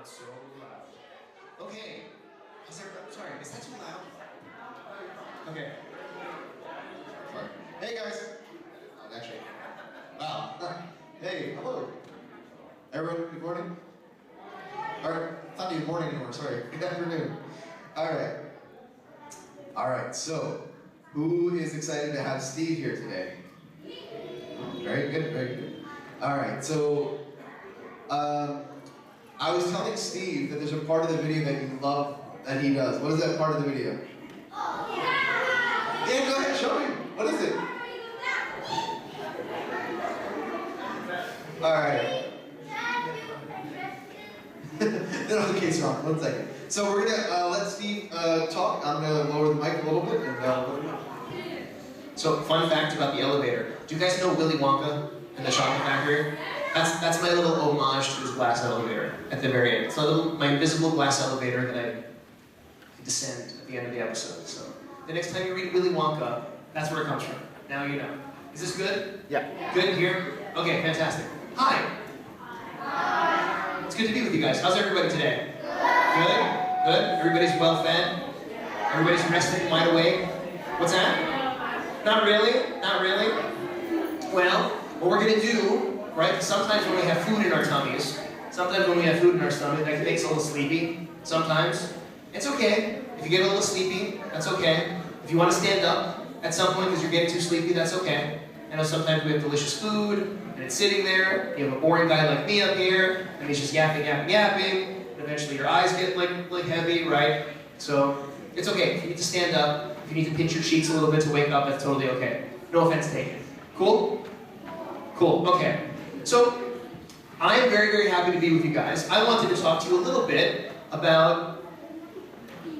not so loud. Okay. Sorry, is that too loud? Okay. Sorry. Hey guys. Actually. Wow. Hey, hello. Everyone, good morning. Alright, it's not even morning anymore, sorry. Good afternoon. Alright, so who is excited to have Steve here today? Very good, very good. Alright, so I was telling Steve that there's a part of the video that you love that he does. What is that part of the video? Yeah, go ahead, show me. What is it? Alright. Okay, so 1 second. So we're gonna let Steve talk. I'm gonna lower the mic a little bit and let him know. So, fun fact about the elevator. Do you guys know Willy Wonka and the Chocolate Factory? That's my little homage to his glass elevator at the very end. It's my invisible glass elevator that I descend at the end of the episode. So the next time you read Willy Wonka, that's where it comes from. Now you know. Is this good? Yeah. Good here? Okay, fantastic. Hi. It's good to be with you guys. How's everybody today? Good? Good? Everybody's well fed? Everybody's rested and wide awake? What's that? Not really? Not really? Well, what we're going to do, right, sometimes when we have food in our tummies, sometimes when we have food in our stomach, that makes us a little sleepy. Sometimes. It's okay. If you get a little sleepy, that's okay. If you want to stand up at some point because you're getting too sleepy, that's okay. I know sometimes we have delicious food, and it's sitting there. You have a boring guy like me up here, and he's just yapping, and eventually your eyes get like heavy, right? So it's okay. If you need to stand up, if you need to pinch your cheeks a little bit to wake up, that's totally okay. No offense taken. Cool? Cool. Okay. So I am very, very happy to be with you guys. I wanted to talk to you a little bit about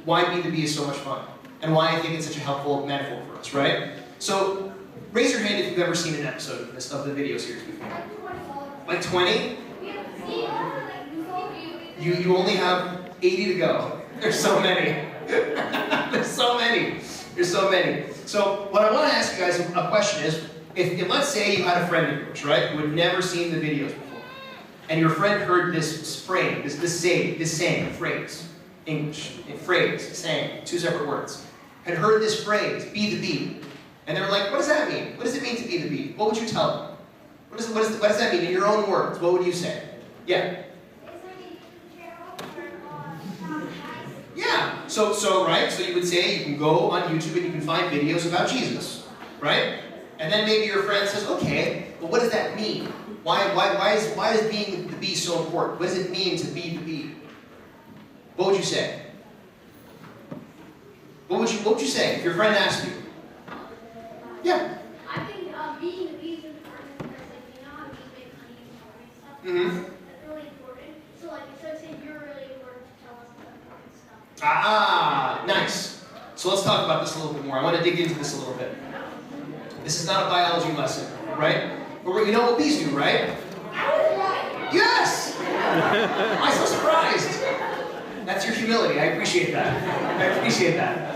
why B2B is so much fun, and why I think it's such a helpful metaphor for us, right? So raise your hand if you've ever seen an episode of the video series before. Like 20? You only have 80 to go. There's so many. There's so many. There's so many. So what I want to ask you guys a question is, if let's say you had a friend of yours, right, who had never seen the videos before, and your friend heard this phrase, this saying, phrase, English, phrase, saying, 2 separate words, had heard this phrase, B2B, and they were like, what does that mean? What does it mean to B2B? What would you tell them? What does that mean in your own words? What would you say? Yeah. Yeah. So right. So you would say you can go on YouTube and you can find videos about Jesus, right? And then maybe your friend says, okay, but what does that mean? Why is being the B so important? What does it mean to be the B? What would you say? What would you say if your friend asked you? Yeah. I think being the bee is important because, like, you know how bees make honey and pollen and stuff? Mm-hmm. That's really important. So, like, instead of saying you're really important to tell us about important stuff. Ah, nice. So let's talk about this a little bit more. I want to dig into this a little bit. This is not a biology lesson, right? But you know what bees do, right? Yes! I'm so surprised. That's your humility. I appreciate that. I appreciate that.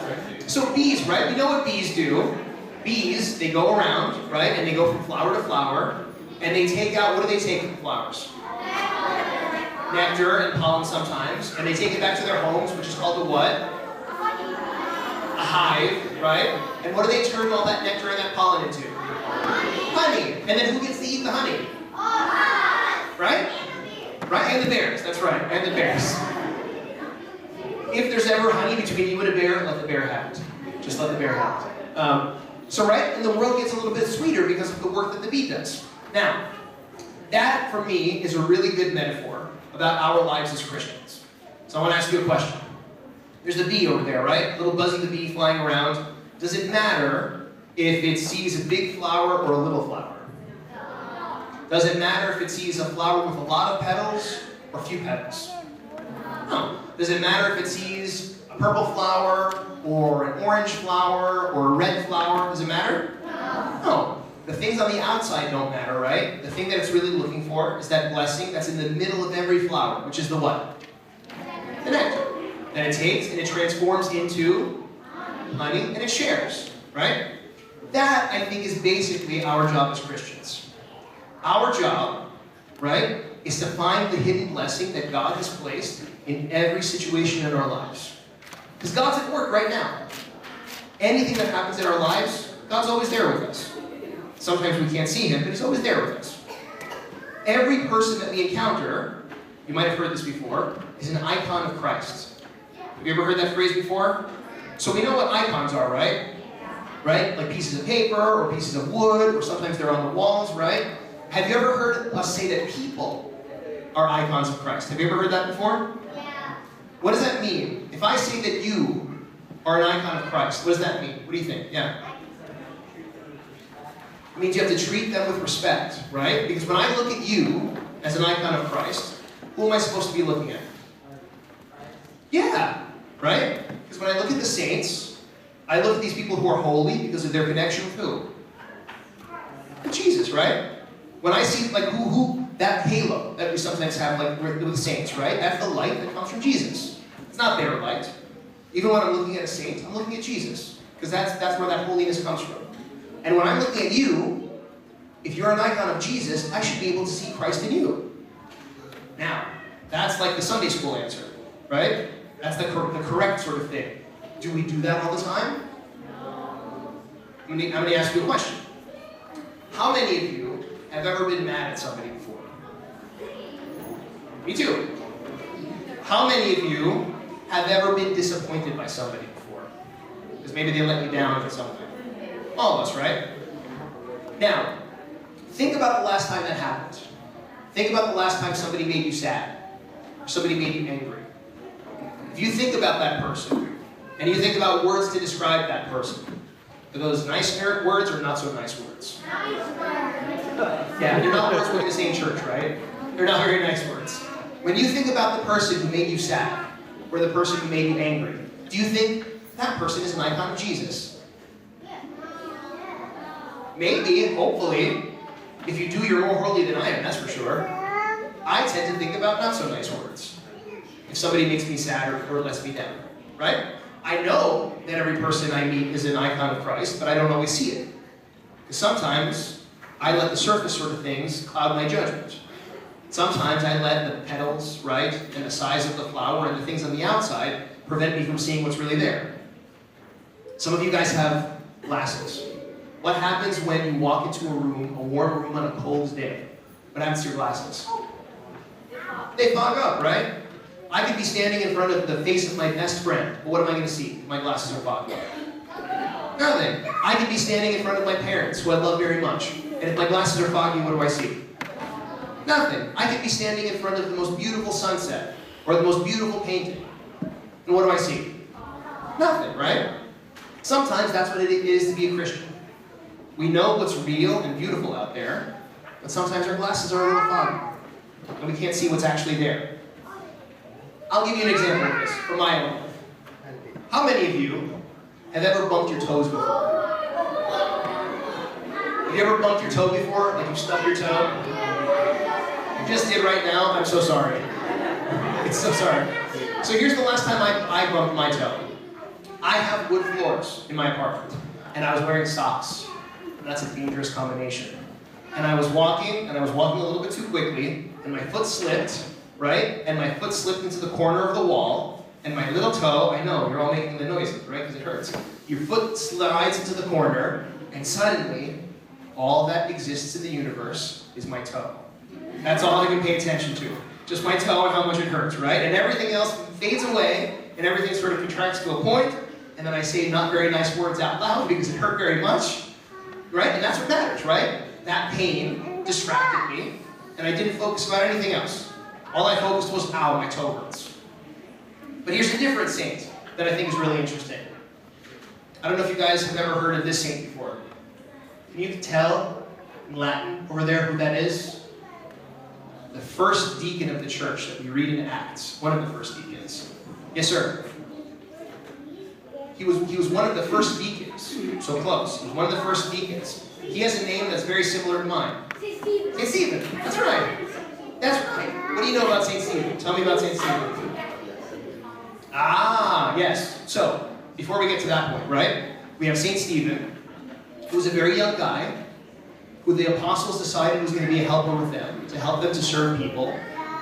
So bees, right? We know what bees do. Bees, they go around, right? And they go from flower to flower. And they take out, what do they take from flowers? Nectar and pollen sometimes. And they take it back to their homes, which is called a what? A hive, right? And what do they turn all that nectar and that pollen into? Honey. And then who gets to eat the honey? Right? Right? And the bears. That's right. And the bears. If there's ever honey between you and a bear, let the bear have it. Just let the bear have it. So right, and the world gets a little bit sweeter because of the work that the bee does. Now, that for me is a really good metaphor about our lives as Christians. So I want to ask you a question. There's a bee over there, right? Little Buzzy the bee flying around. Does it matter if it sees a big flower or a little flower? Does it matter if it sees a flower with a lot of petals or few petals? No. Does it matter if it sees a purple flower or an orange flower or a red flower? Does it matter? No. The things on the outside don't matter, right? The thing that it's really looking for is that blessing that's in the middle of every flower, which is the what? The nectar. That it takes and it transforms into honey and it shares, right? That, I think, is basically our job as Christians. Our job, right, is to find the hidden blessing that God has placed in every situation in our lives. Because God's at work right now. Anything that happens in our lives, God's always there with us. Sometimes we can't see Him, but He's always there with us. Every person that we encounter, you might have heard this before, is an icon of Christ. Have you ever heard that phrase before? So we know what icons are, right? Right? Like pieces of paper or pieces of wood, or sometimes they're on the walls, right? Have you ever heard us say that people are icons of Christ? Have you ever heard that before? Yeah. What does that mean? If I say that you are an icon of Christ, what does that mean? What do you think? Yeah. It means you have to treat them with respect, right? Because when I look at you as an icon of Christ, who am I supposed to be looking at? Yeah, right? Because when I look at the saints, I look at these people who are holy because of their connection with who? With Jesus, right? When I see like who that halo that we sometimes have like with saints, right? That's the light that comes from Jesus. It's not their light. Even when I'm looking at a saint, I'm looking at Jesus. Because that's where that holiness comes from. And when I'm looking at you, if you're an icon of Jesus, I should be able to see Christ in you. Now, that's like the Sunday school answer, right? That's the correct sort of thing. Do we do that all the time? I'm going to ask you a question. How many of you have ever been mad at somebody before? Me too. How many of you have ever been disappointed by somebody before? Because maybe they let you down for something. All of us, right? Now, think about the last time that happened. Think about the last time somebody made you sad. Or somebody made you angry. If you think about that person, and you think about words to describe that person, are those nice words or not so nice words? Nice words. Yeah, they're not words we're going to say in church, right? They're not very nice words. When you think about the person who made you sad, or the person who made you angry, do you think that person is an icon of Jesus? Maybe, hopefully. If you do, you're more holy than I am, that's for sure. I tend to think about not so nice words. If somebody makes me sad or lets me down, right? I know that every person I meet is an icon of Christ, but I don't always see it. Because sometimes I let the surface sort of things cloud my judgment. Sometimes I let the petals, right, and the size of the flower and the things on the outside prevent me from seeing what's really there. Some of you guys have glasses. What happens when you walk into a room, a warm room on a cold day? What happens to your glasses? They fog up, right? I could be standing in front of the face of my best friend, but what am I going to see if my glasses are fogged up? Nothing. I could be standing in front of my parents, who I love very much, and if my glasses are foggy, what do I see? Nothing. I could be standing in front of the most beautiful sunset, or the most beautiful painting, and what do I see? Nothing, right? Sometimes that's what it is to be a Christian. We know what's real and beautiful out there, but sometimes our glasses are a little foggy, and we can't see what's actually there. I'll give you an example of this from my own life. How many of you have ever bumped your toes before? Have you ever bumped your toe before? Like you stubbed your toe? You just did right now? I'm so sorry. It's so sorry. So here's the last time I bumped my toe. I have wood floors in my apartment, and I was wearing socks. That's a dangerous combination. And I was walking a little bit too quickly, and my foot slipped, right? And my foot slipped into the corner of the wall, and my little toe, I know, you're all making the noises, right? Because it hurts. Your foot slides into the corner, and suddenly, all that exists in the universe is my toe. That's all I can pay attention to. Just my toe and how much it hurts, right? And everything else fades away, and everything sort of contracts to a point, and then I say not very nice words out loud because it hurt very much, right? And that's what matters, right? That pain distracted me, and I didn't focus about anything else. All I focused was, ow, my toe hurts. But here's a different saint that I think is really interesting. I don't know if you guys have ever heard of this saint before. Can you tell in Latin over there who that is? The first deacon of the church that we read in Acts. One of the first deacons. Yes, sir. He was one of the first deacons. So close. He was one of the first deacons. He has a name that's very similar to mine. St. Stephen. That's right. That's right. What do you know about St. Stephen? Tell me about St. Stephen. Ah, yes. So, before we get to that point, right? We have St. Stephen, who was a very young guy, who who the apostles decided was going to be a helper with them, to help them to serve people,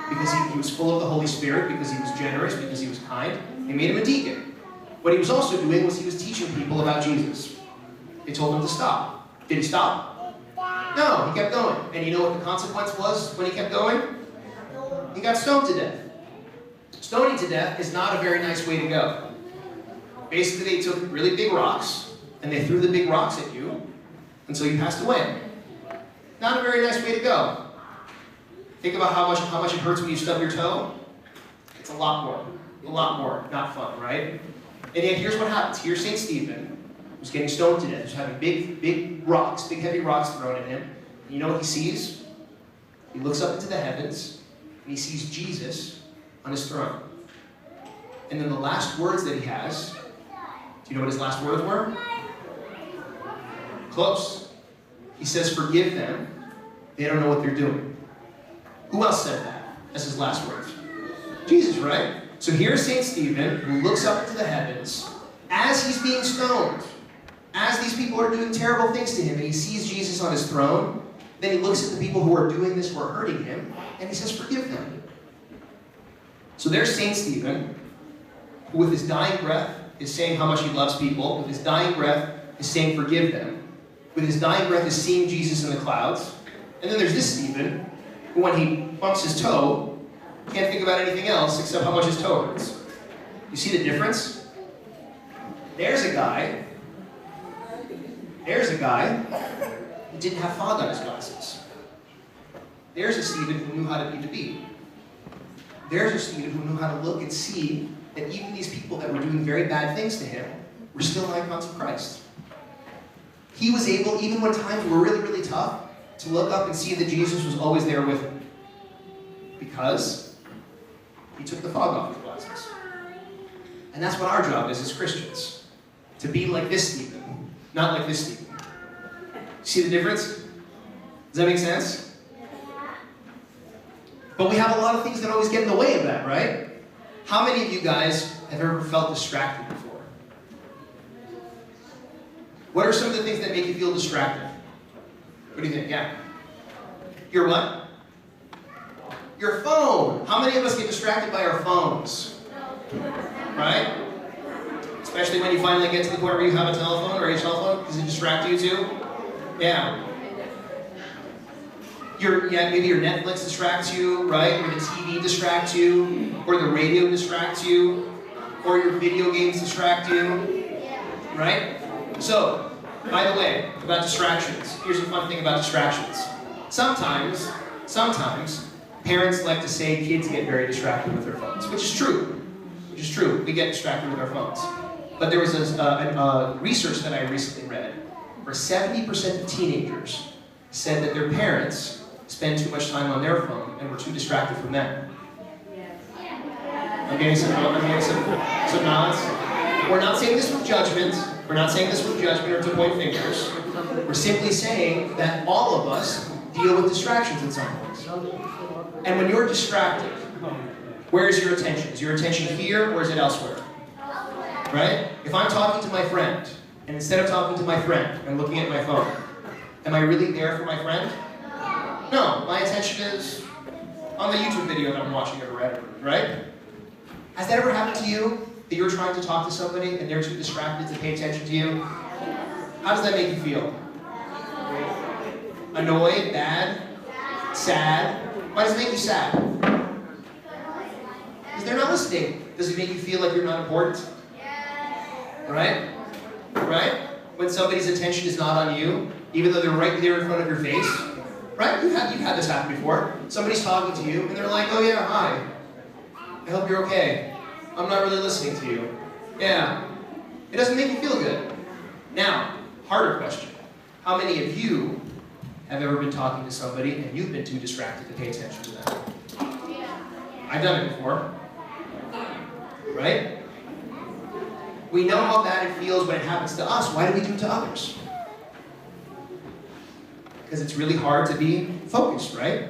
because he was full of the Holy Spirit, because he was generous, because he was kind. They made him a deacon. What he was also doing was he was teaching people about Jesus. They told him to stop. Did he stop? No, he kept going. And you know what the consequence was when he kept going? He got stoned to death. Stoning to death is not a very nice way to go. Basically, they took really big rocks, and they threw the big rocks at you until you passed away. Not a very nice way to go. Think about how much it hurts when you stub your toe. It's a lot more not fun, right? And yet here's what happens. Here's St. Stephen, who's getting stoned to death, who's having big heavy rocks thrown at him. And you know what he sees? He looks up into the heavens, and he sees Jesus on his throne. And then the last words that he has, do you know what his last words were? Close. He says, "Forgive them. They don't know what they're doing." Who else said that as his last words? Jesus, right? So here's St. Stephen, who looks up into the heavens as he's being stoned, as these people are doing terrible things to him, and he sees Jesus on his throne. Then he looks at the people who are doing this, who are hurting him, and he says, "Forgive them." So there's St. Stephen, who with his dying breath is saying how much he loves people. With his dying breath is saying, "Forgive them." With his dying breath is seeing Jesus in the clouds. And then there's this Stephen, who when he bumps his toe, can't think about anything else except how much his toe hurts. You see the difference? There's a guy who didn't have fog on his glasses. There's a Stephen who knew how to be to be. There's a Stephen who knew how to look and see that even these people that were doing very bad things to him were still icons of Christ. He was able, even when times were really, really tough, to look up and see that Jesus was always there with him. Because he took the fog off his glasses. And that's what our job is as Christians. To be like this Stephen, not like this Stephen. See the difference? Does that make sense? But we have a lot of things that always get in the way of that, right? How many of you guys have ever felt distracted before? What are some of the things that make you feel distracted? What do you think? Yeah. Your what? Your phone. How many of us get distracted by our phones? Right? Especially when you finally get to the point where you have a telephone or a cell phone. Does it distract you too? Yeah. Maybe your Netflix distracts you, right? Or the TV distracts you, or the radio distracts you, or your video games distract you, right? So, by the way, about distractions, here's a fun thing about distractions. Sometimes, parents like to say kids get very distracted with their phones, which is true. We get distracted with our phones. But there was a research that I recently read, where 70% of teenagers said that their parents spend too much time on their phone and were too distracted from them. I'm getting some nods. We're not saying this with judgment. We're not saying this with judgment or to point fingers. We're simply saying that all of us deal with distractions at some point. And when you're distracted, where is your attention? Is your attention here or is it elsewhere? Right? If I'm talking to my friend, and instead of talking to my friend, I'm looking at my phone, am I really there for my friend? No, my attention is on the YouTube video that I'm watching or whatever, right? Has that ever happened to you? That you're trying to talk to somebody and they're too distracted to pay attention to you? How does that make you feel? Annoyed? Bad? Sad? Why does it make you sad? Because they're not listening. Does it make you feel like you're not important? Right? Right? When somebody's attention is not on you, even though they're right there in front of your face. Right? You've had this happen before. Somebody's talking to you and they're like, "Oh yeah, hi. I hope you're okay. I'm not really listening to you." Yeah. It doesn't make you feel good. Now, harder question. How many of you have ever been talking to somebody and you've been too distracted to pay attention to them? I've done it before. Right? We know how bad it feels when it happens to us. Why do we do it to others? Because it's really hard to be focused, right?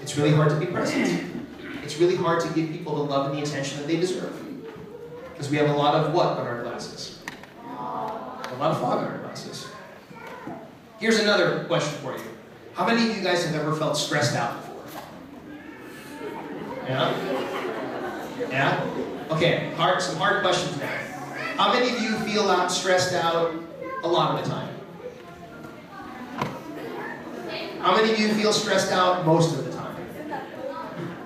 It's really hard to be present. It's really hard to give people the love and the attention that they deserve. Because we have a lot of what on our glasses? A lot of fog on our glasses. Here's another question for you. How many of you guys have ever felt stressed out before? Yeah? Yeah? Okay, some hard questions now. How many of you feel stressed out a lot of the time? How many of you feel stressed out most of the time?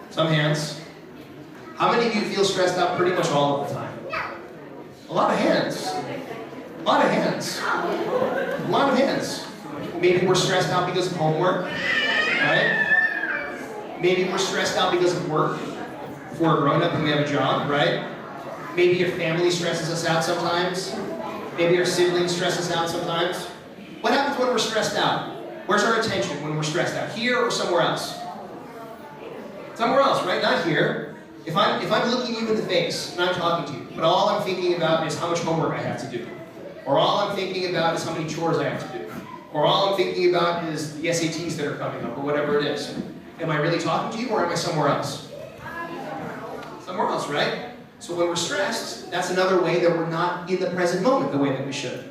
Some hands. How many of you feel stressed out pretty much all of the time? A lot of hands. A lot of hands. A lot of hands. Maybe we're stressed out because of homework, right? Maybe we're stressed out because of work. If we're a grown-up and we have a job, right? Maybe your family stresses us out sometimes. Maybe our siblings stress us out sometimes. What happens when we're stressed out? Where's our attention when we're stressed out? Here or somewhere else? Somewhere else, right? Not here. If I'm looking you in the face and I'm talking to you, but all I'm thinking about is how much homework I have to do. Or all I'm thinking about is how many chores I have to do. Or all I'm thinking about is the SATs that are coming up, or whatever it is. Am I really talking to you, or am I somewhere else? Somewhere else, right? So when we're stressed, that's another way that we're not in the present moment the way that we should.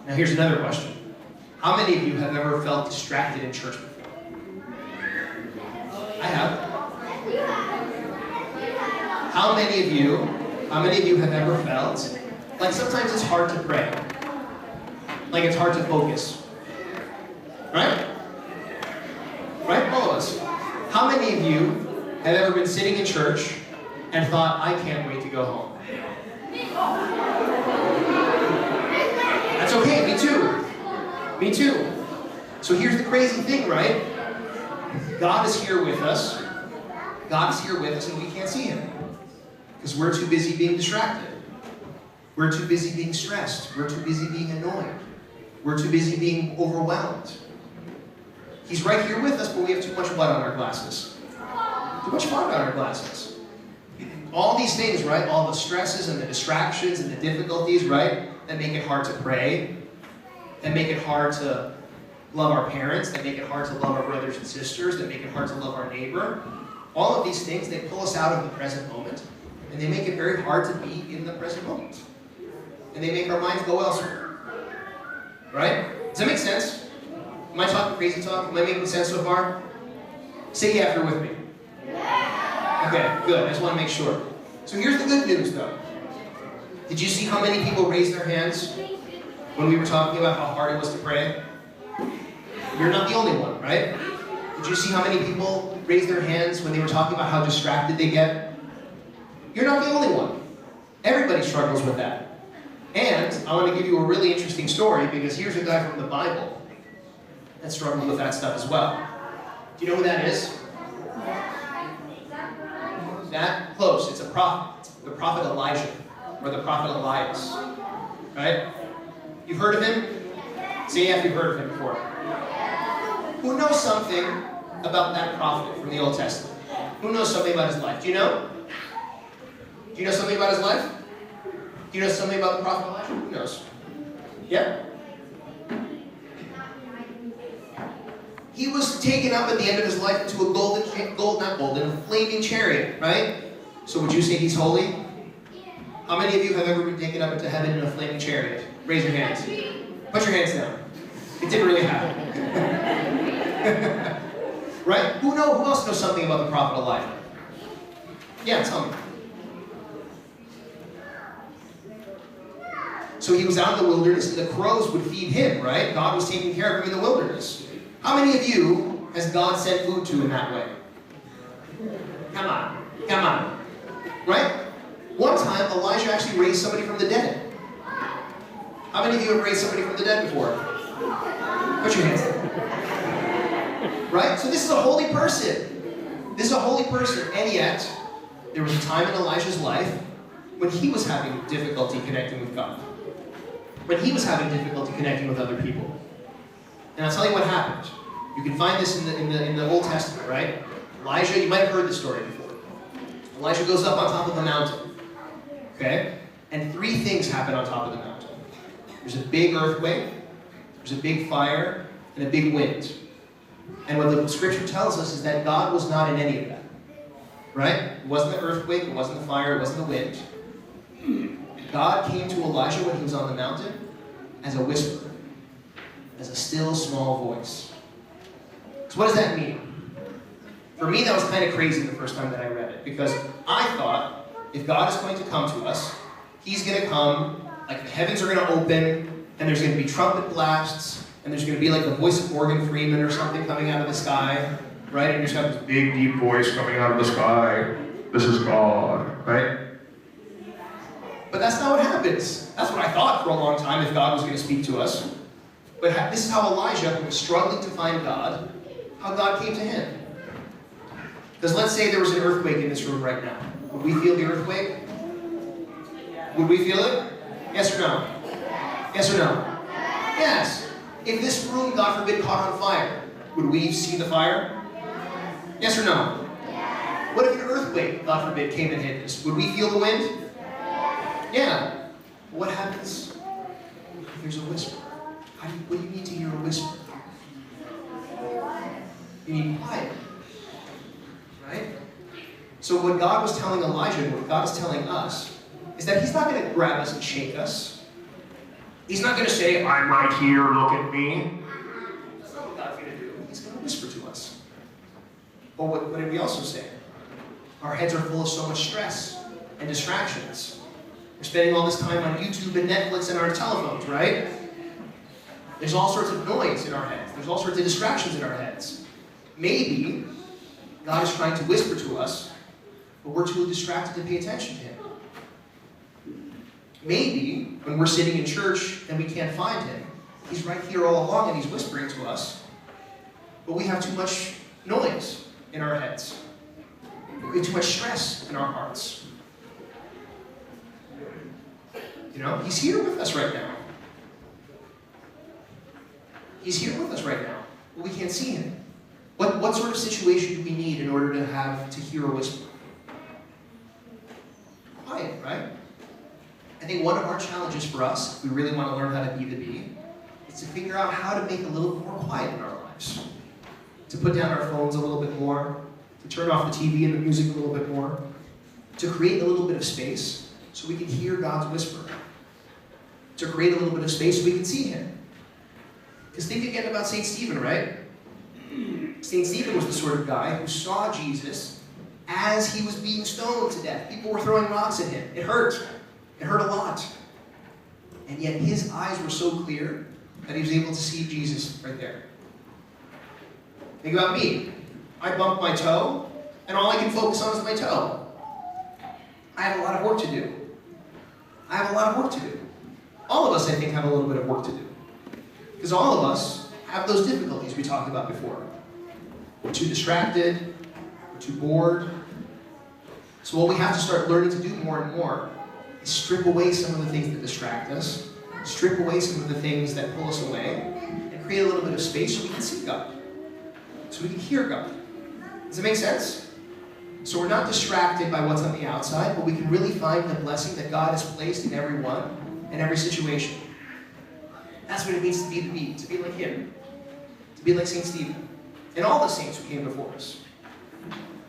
Now here's another question. How many of you have ever felt distracted in church before? I have. How many of you have ever felt like sometimes it's hard to pray? Like it's hard to focus. Right? Right? All of us. How many of you have ever been sitting in church and thought, I can't wait to go home? That's okay, me too. Me too. So here's the crazy thing, right? God is here with us. God is here with us and we can't see Him. Because we're too busy being distracted. We're too busy being stressed. We're too busy being annoyed. We're too busy being overwhelmed. He's right here with us, but we have too much blood on our glasses. Too much blood on our glasses. All these things, right? All the stresses and the distractions and the difficulties, right? That make it hard to pray. That make it hard to love our parents. That make it hard to love our brothers and sisters. That make it hard to love our neighbor. All of these things, they pull us out of the present moment. And they make it very hard to be in the present moment. And they make our minds go elsewhere. Right? Does that make sense? Am I talking crazy talk? Am I making sense so far? Say yeah after with me. Okay, good. I just want to make sure. So here's the good news, though. Did you see how many people raised their hands when we were talking about how hard it was to pray? You're not the only one, right? Did you see how many people raised their hands when they were talking about how distracted they get? You're not the only one. Everybody struggles with that. And I want to give you a really interesting story because here's a guy from the Bible that struggled with that stuff as well. Do you know who that is? That close. It's a prophet. It's the prophet Elijah or the prophet Elias. Right? You've heard of him? Say yeah if you've heard of him before. Who knows something about that prophet from the Old Testament? Who knows something about his life? Do you know? Do you know something about his life? Do you know something about the prophet Elijah? Who knows? Yeah? He was taken up at the end of his life into a flaming chariot, right? So would you say he's holy? How many of you have ever been taken up into heaven in a flaming chariot? Raise your hands. Put your hands down. It didn't really happen. Right? Who else knows something about the prophet Elijah? Yeah, tell me. So he was out in the wilderness and the crows would feed him, right? God was taking care of him in the wilderness. How many of you has God sent food to in that way? Come on. Come on. Right? One time, Elijah actually raised somebody from the dead. How many of you have raised somebody from the dead before? Put your hands down. Right? So this is a holy person. This is a holy person. And yet, there was a time in Elijah's life when he was having difficulty connecting with God. When he was having difficulty connecting with other people. And I'll tell you what happened. You can find this in the Old Testament, right? Elijah, you might have heard this story before. Elijah goes up on top of a mountain. Okay? And three things happen on top of the mountain. There's a big earthquake, there's a big fire, and a big wind. And what the scripture tells us is that God was not in any of that. Right? It wasn't the earthquake, it wasn't the fire, it wasn't the wind. God came to Elijah when he was on the mountain as a whisper. as a still small voice. So what does that mean? For me, that was kind of crazy the first time that I read it, because I thought if God is going to come to us, he's going to come, like the heavens are going to open, and there's going to be trumpet blasts, and there's going to be like the voice of Morgan Freeman or something coming out of the sky, right? And you just have this big, deep voice coming out of the sky. This is God, right? But that's not what happens. That's what I thought for a long time, if God was going to speak to us. But this is how Elijah, who was struggling to find God, how God came to him. Because let's say there was an earthquake in this room right now. Would we feel the earthquake? Would we feel it? Yes or no? Yes or no? Yes. If this room, God forbid, caught on fire, would we see the fire? Yes or no? What if an earthquake, God forbid, came and hit us? Would we feel the wind? Yeah. What happens if there's a whisper? What do you need to hear a whisper? You need quiet. Right? So what God was telling Elijah, and what God is telling us, is that he's not going to grab us and shake us. He's not going to say, I'm right here, look at me. That's not what God's going to do. He's going to whisper to us. But what did we also say? Our heads are full of so much stress and distractions. We're spending all this time on YouTube and Netflix and our telephones, right? There's all sorts of noise in our heads. There's all sorts of distractions in our heads. Maybe God is trying to whisper to us, but we're too distracted to pay attention to him. Maybe when we're sitting in church and we can't find him, he's right here all along and he's whispering to us, but we have too much noise in our heads. We have too much stress in our hearts. You know, he's here with us right now. He's here with us right now, but we can't see him. What sort of situation do we need in order to hear a whisper? Quiet, right? I think one of our challenges for us, if we really want to learn how to be the bee, is to figure out how to make a little more quiet in our lives. To put down our phones a little bit more, to turn off the TV and the music a little bit more, to create a little bit of space so we can hear God's whisper. To create a little bit of space so we can see him. Because think again about St. Stephen, right? St. Stephen was the sort of guy who saw Jesus as he was being stoned to death. People were throwing rocks at him. It hurt. It hurt a lot. And yet his eyes were so clear that he was able to see Jesus right there. Think about me. I bumped my toe, and all I can focus on is my toe. I have a lot of work to do. I have a lot of work to do. All of us, I think, have a little bit of work to do. Because all of us have those difficulties we talked about before. We're too distracted. We're too bored. So what we have to start learning to do more and more is strip away some of the things that distract us, strip away some of the things that pull us away, and create a little bit of space so we can see God, so we can hear God. Does it make sense? So we're not distracted by what's on the outside, but we can really find the blessing that God has placed in everyone and every situation. That's what it means to be the bee, to be like him, to be like St. Stephen, and all the saints who came before us.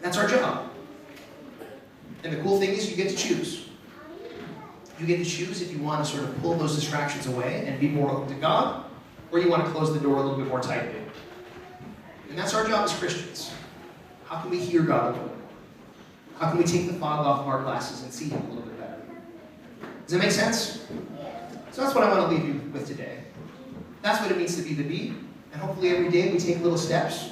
That's our job. And the cool thing is you get to choose. You get to choose if you want to sort of pull those distractions away and be more open to God, or you want to close the door a little bit more tightly. And that's our job as Christians. How can we hear God a little bit? How can we take the fog off of our glasses and see him a little bit better? Does that make sense? So that's what I want to leave you with today. That's what it means to be the bee. And hopefully every day we take little steps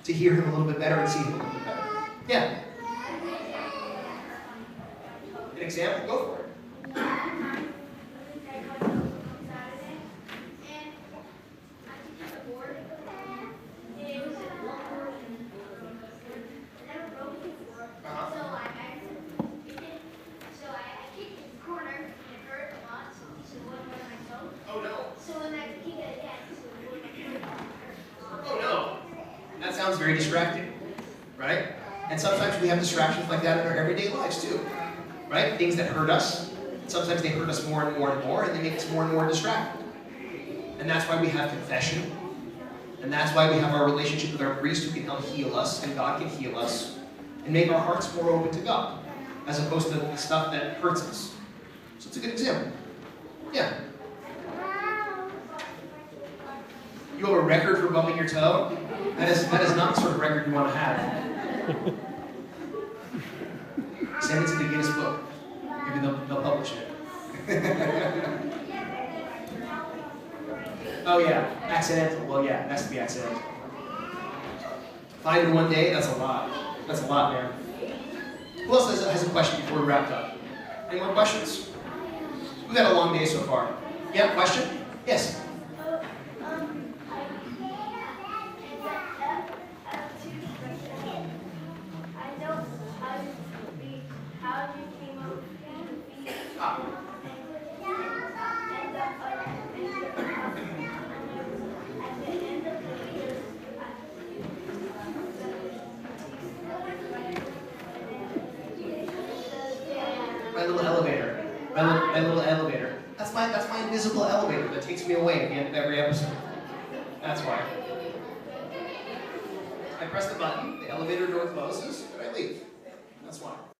to hear him a little bit better and see him a little bit better. Yeah? An example? Go for it. Very distracting, right? And sometimes we have distractions like that in our everyday lives too, right? Things that hurt us. Sometimes they hurt us more and more and more, and they make us more and more distracted. And that's why we have confession, and that's why we have our relationship with our priest who can help heal us, and God can heal us, and make our hearts more open to God, as opposed to the stuff that hurts us. So it's a good example. Yeah. You have a record for bumping your toe? That is not the sort of record you want to have. Send it to the Guinness Book. Maybe they'll publish it. Oh yeah, accidental. Well yeah, it has to be accidental. 5 in one day, that's a lot. That's a lot, man. Who else has a question before we wrap up? Any more questions? We've had a long day so far. Yeah, question? Yes? My little elevator. My little elevator. That's my invisible elevator that takes me away at the end of every episode. That's why. I press the button, the elevator door closes, and I leave.